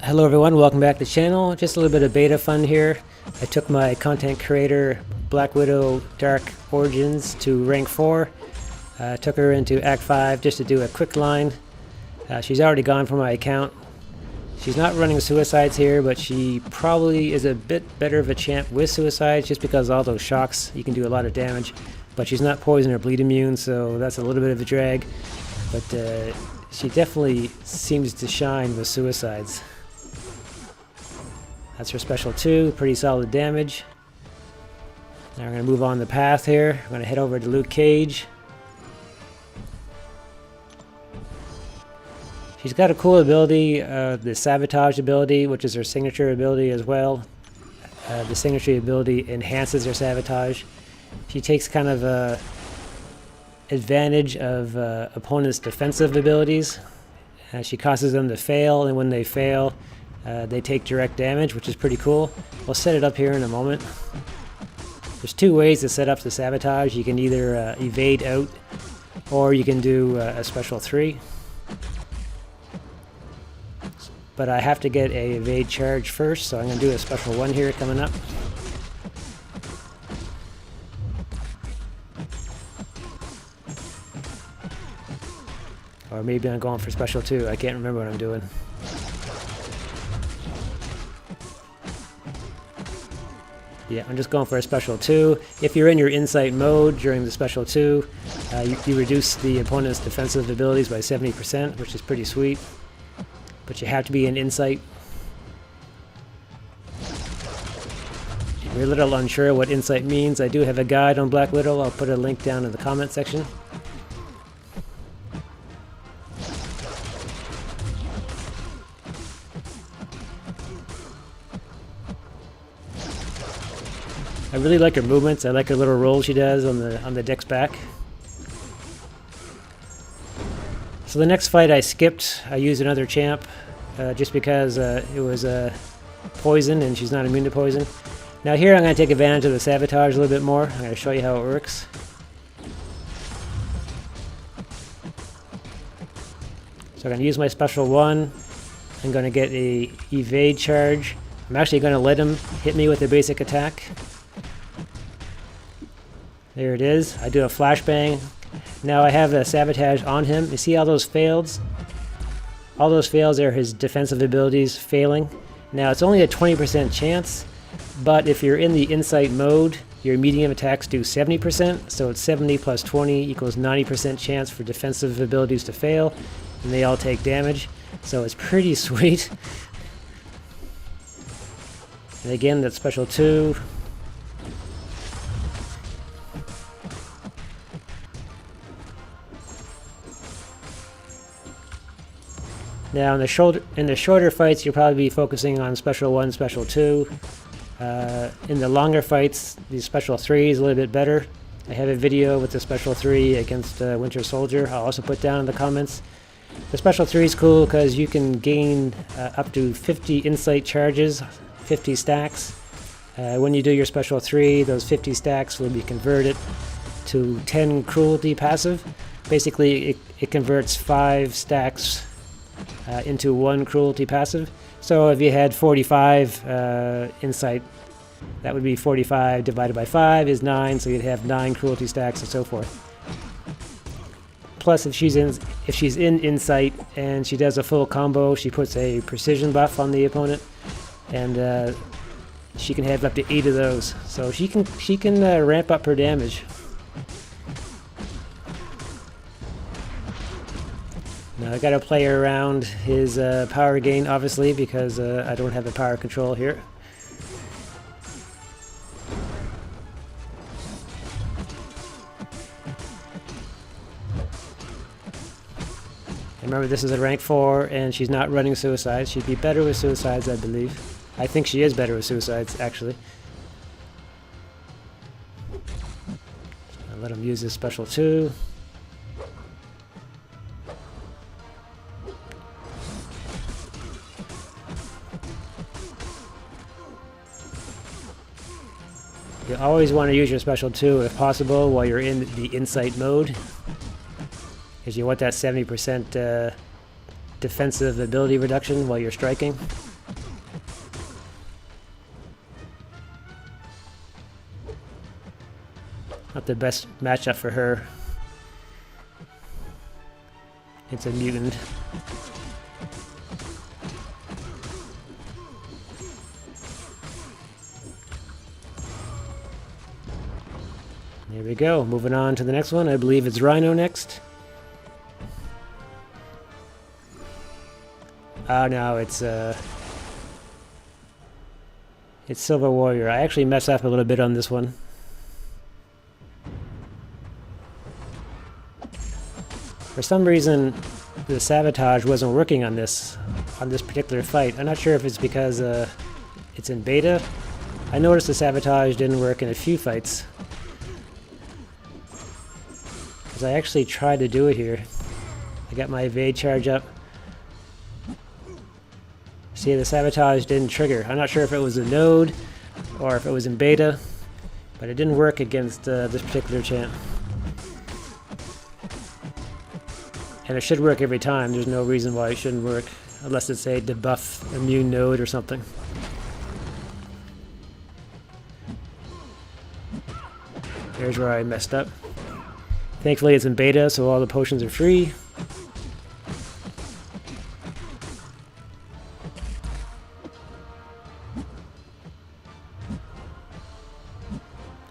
Hello everyone, welcome back to the channel. Just a little bit of beta fun here. I took my content creator Black Widow Dark Origins to rank 4. Took her into Act 5 just to do a quick line. She's already gone from my account. She's not running suicides here, but she probably is a bit better of a champ with suicides just because all those shocks, you can do a lot of damage. But she's not poison or bleed immune, so that's a little bit of a drag. But she definitely seems to shine with suicides. That's her special 2, pretty solid damage. Now we're going to move on the path here. We're going to head over to Luke Cage. She's got a cool ability, the Sabotage ability, which is her signature ability as well. The signature ability enhances her Sabotage. She takes kind of advantage of opponents' defensive abilities. She causes them to fail, and when they fail, they take direct damage, which is pretty cool. We'll set it up here in a moment. There's two ways to set up the Sabotage. You can either evade out, or you can do a special 3. But I have to get a evade charge first, so I'm going to do a special 1 here coming up. Or maybe I'm going for special 2. I can't remember what I'm doing. Yeah, I'm just going for a special 2. If you're in your insight mode during the special 2, you reduce the opponent's defensive abilities by 70%, which is pretty sweet. But you have to be in insight. If you're a little unsure what insight means, I do have a guide on Black Widow. I'll put a link down in the comment section. I really like her movements. I like her little roll she does on the deck's back. So the next fight I skipped. I used another champ just because it was poison and she's not immune to poison. Now here I'm going to take advantage of the Sabotage a little bit more. I'm going to show you how it works. So I'm going to use my special 1. I'm going to get a evade charge. I'm actually going to let him hit me with a basic attack. There it is. I do a flashbang. Now I have a Sabotage on him. You see all those fails? All those fails are his defensive abilities failing. Now it's only a 20% chance, but if you're in the insight mode, your medium attacks do 70%, so it's 70 plus 20 equals 90% chance for defensive abilities to fail, and they all take damage, so it's pretty sweet. And again, that's special 2. Now in the shorter fights, you'll probably be focusing on special 1, special 2. In the longer fights, the special 3 is a little bit better. I have a video with the special 3 against Winter Soldier. I'll also put down in the comments. The special 3 is cool because you can gain up to 50 insight charges, 50 stacks. When you do your special 3, those 50 stacks will be converted to 10 cruelty passive. Basically, it converts 5 stacks into 1 cruelty passive. So if you had 45 insight, that would be 45 divided by 5 is 9, so you'd have 9 cruelty stacks and so forth. Plus, if she's in insight and she does a full combo, she puts a precision buff on the opponent, and she can have up to 8 of those. So she can ramp up her damage. Now I gotta play around his power gain, obviously, because I don't have the power control here. And remember, this is a rank 4, and she's not running suicides. She'd be better with suicides, I believe. I think she is better with suicides, actually. I'll let him use his special 2. You always want to use your special 2 if possible while you're in the insight mode, because you want that 70% defensive ability reduction while you're striking. Not the best matchup for her. It's a mutant. There we go. Moving on to the next one. I believe it's Rhino next. Oh no, it's Silver Warrior. I actually messed up a little bit on this one. For some reason, the sabotage wasn't working on this particular fight. I'm not sure if it's because it's in beta. I noticed the sabotage didn't work in a few fights. Because I actually tried to do it here. I got my evade charge up. See, the sabotage didn't trigger. I'm not sure if it was a node or if it was in beta, but it didn't work against this particular champ. And it should work every time. There's no reason why it shouldn't work, unless it's a debuff immune node or something. Here's where I messed up. Thankfully it's in beta, so all the potions are free.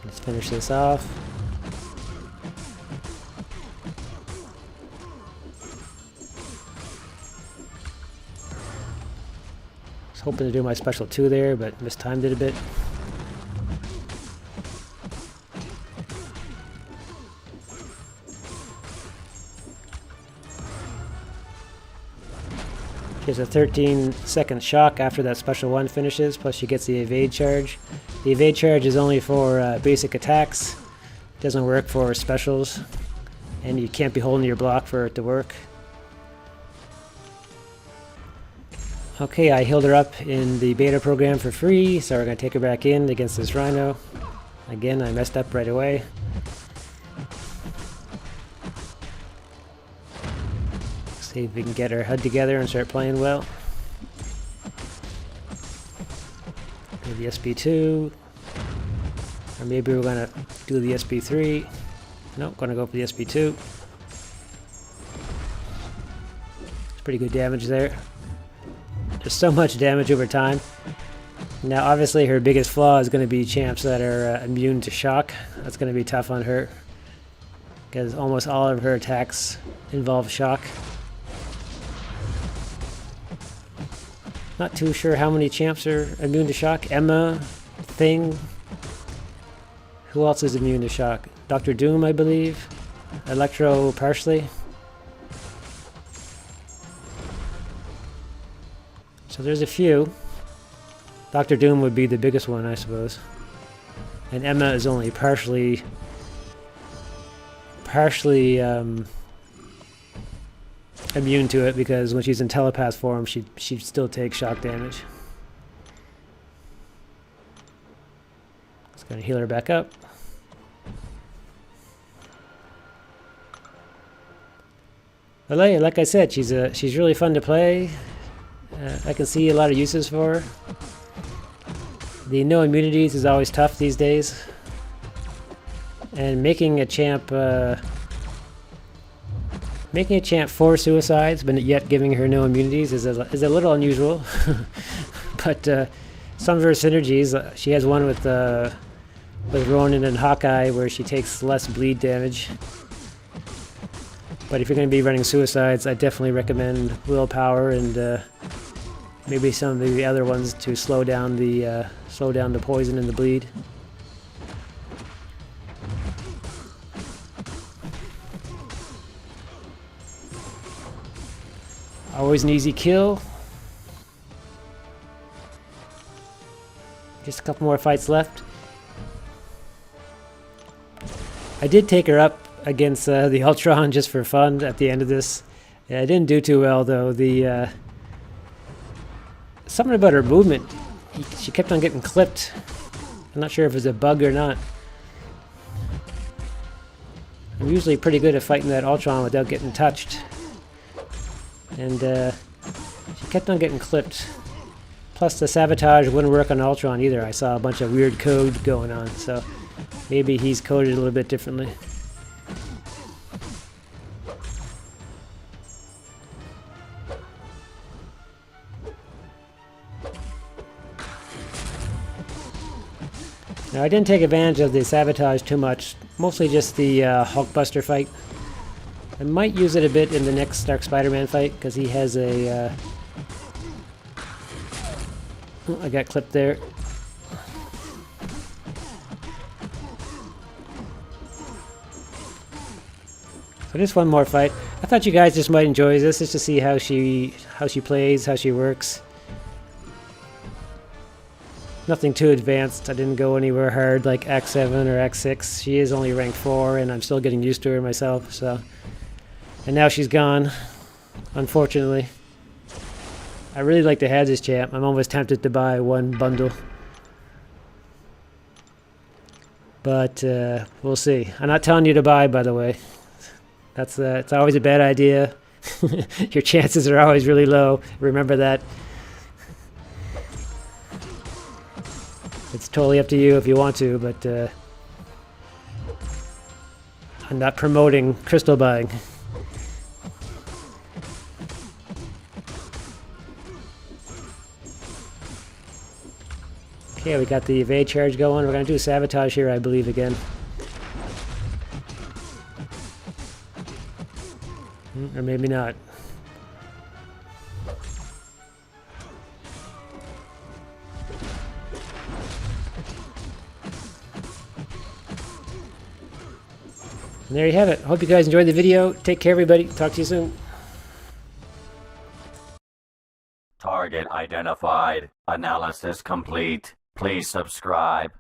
Let's finish this off. I was hoping to do my special 2 there, but mistimed it a bit. She has a 13-second shock after that special 1 finishes, plus she gets the evade charge. The evade charge is only for basic attacks. Doesn't work for specials, and you can't be holding your block for it to work. Okay, I healed her up in the beta program for free, so we're going to take her back in against this Rhino. Again, I messed up right away. See if we can get our HUD together and start playing well. Do the SB2. Or maybe we're going to do the SB3. Nope, going to go for the SB2. It's pretty good damage there. There's so much damage over time. Now obviously her biggest flaw is going to be champs that are immune to shock. That's going to be tough on her, because almost all of her attacks involve shock. Not too sure how many champs are immune to shock. Emma, Thing. Who else is immune to shock? Dr. Doom, I believe. Electro, partially. So there's a few. Dr. Doom would be the biggest one, I suppose. And Emma is only partially immune to it, because when she's in telepath form, she still takes shock damage. Just gonna heal her back up. But like I said, she's really fun to play. I can see a lot of uses for her. The no immunities is always tough these days, and making a champ 4 suicides, but yet giving her no immunities is a little unusual. But some of her synergies, she has one with Ronin and Hawkeye where she takes less bleed damage. But if you're going to be running suicides, I definitely recommend willpower and maybe some of the other ones to slow down the poison and the bleed. Always an easy kill. Just a couple more fights left. I did take her up against the Ultron just for fun at the end of this. Yeah, I didn't do too well though. Something about her movement, she kept on getting clipped. I'm not sure if it was a bug or not. I'm usually pretty good at fighting that Ultron without getting touched. And she kept on getting clipped. Plus the sabotage wouldn't work on Ultron either. I saw a bunch of weird code going on, so Maybe he's coded a little bit differently. Now, I didn't take advantage of the sabotage too much, mostly just the Hulkbuster fight. I might use it a bit in the next Dark Spider-Man fight, because he has a... Oh, I got clipped there. So just one more fight. I thought you guys just might enjoy this, just to see how she plays, how she works. Nothing too advanced. I didn't go anywhere hard like X7 or X6. She is only rank 4, and I'm still getting used to her myself. So, and now she's gone, unfortunately. I really like to have this champ. I'm almost tempted to buy one bundle, but we'll see. I'm not telling you to buy, by the way. That's it's always a bad idea. Your chances are always really low. Remember that. It's totally up to you if you want to, but I'm not promoting crystal buying. Okay, we got the evade charge going. We're going to do sabotage here, I believe, again. Or maybe not. And there you have it. Hope you guys enjoyed the video. Take care, everybody. Talk to you soon. Target identified. Analysis complete. Please subscribe.